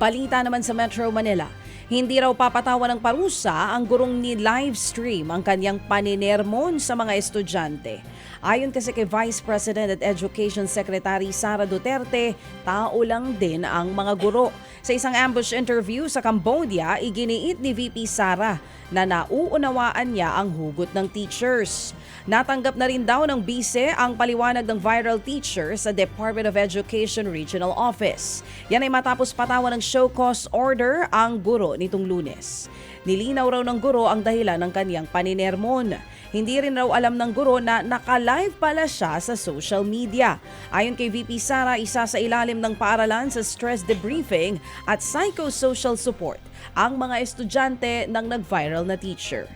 Balita naman sa Metro Manila, hindi raw papatawan ng parusa ang gurong ni livestream ang kanyang paninermon sa mga estudyante. Ayon kasi kay Vice President at Education Secretary Sara Duterte, tao lang din ang mga guro. Sa isang ambush interview sa Cambodia, iginiit ni VP Sara na nauunawaan niya ang hugot ng teachers. Natanggap na rin daw ng bise ang paliwanag ng viral teacher sa Department of Education Regional Office. Yan ay matapos patawan ng show cause order ang guro nitong Lunes. Nilinaw raw ng guro ang dahilan ng kaniyang paninermon. Hindi rin raw alam ng guro na naka-live pala siya sa social media. Ayon kay VP Sara, isa sa ilalim ng paaralan sa stress debriefing at psychosocial support ang mga estudyante ng nag-viral na teacher.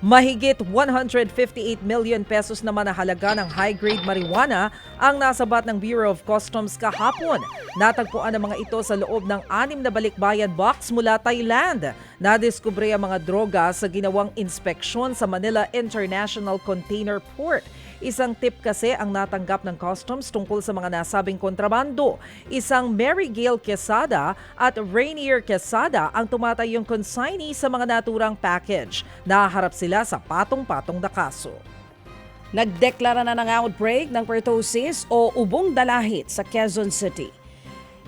Mahigit 158 million pesos naman na halaga ng high-grade marijuana ang nasabat ng Bureau of Customs kahapon. Natagpuan ang mga ito sa loob ng 6 na balikbayan box mula Thailand. Nadiskubre ang mga droga sa ginawang inspeksyon sa Manila International Container Port. Isang tip kasi ang natanggap ng customs tungkol sa mga nasabing kontrabando. Isang Mary Gail Quesada at Rainier Quesada ang tumatayong consignee sa mga naturang package. Naharap sila sa patong-patong na kaso. Nagdeklara na ng outbreak ng pertussis o ubong dalahit sa Quezon City.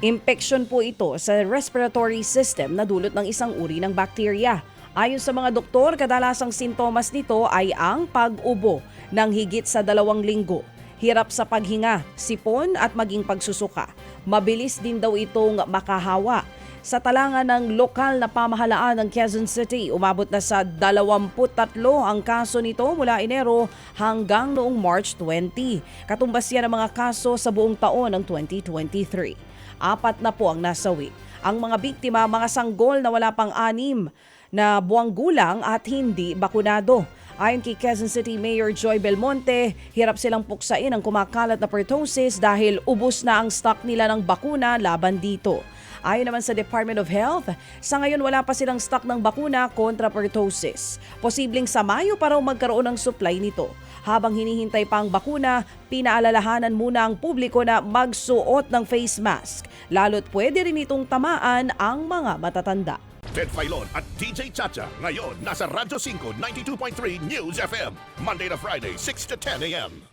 Impeksyon po ito sa respiratory system na dulot ng isang uri ng bakterya. Ayon sa mga doktor, kadalasang sintomas nito ay ang pag-ubo ng higit sa 2 linggo, hirap sa paghinga, sipon at maging pagsusuka. Mabilis din daw itong makahawa. Sa talangan ng lokal na pamahalaan ng Quezon City, umabot na sa 23 ang kaso nito mula Enero hanggang noong March 20. Katumbas yan ang mga kaso sa buong taon ng 2023. 4 na po ang nasawi. Ang mga biktima, mga sanggol na wala pang 6 na buwang gulang at hindi bakunado. Ayon kay Quezon City Mayor Joy Belmonte, hirap silang puksain ang kumakalat na pertussis dahil ubos na ang stock nila ng bakuna laban dito. Ayon naman sa Department of Health, sa ngayon wala pa silang stock ng bakuna kontra pertussis. Posibleng sa Mayo pa raw magkaroon ng supply nito. Habang hinihintay pa ang bakuna, pinaalalahanan muna ang publiko na magsuot ng face mask. Lalo't pwede rin itong tamaan ang mga matatanda. Ted Filon at DJ Chacha. Ngayon, nasa Radyo 5, 92.3 News FM. Monday to Friday, 6 to 10 a.m.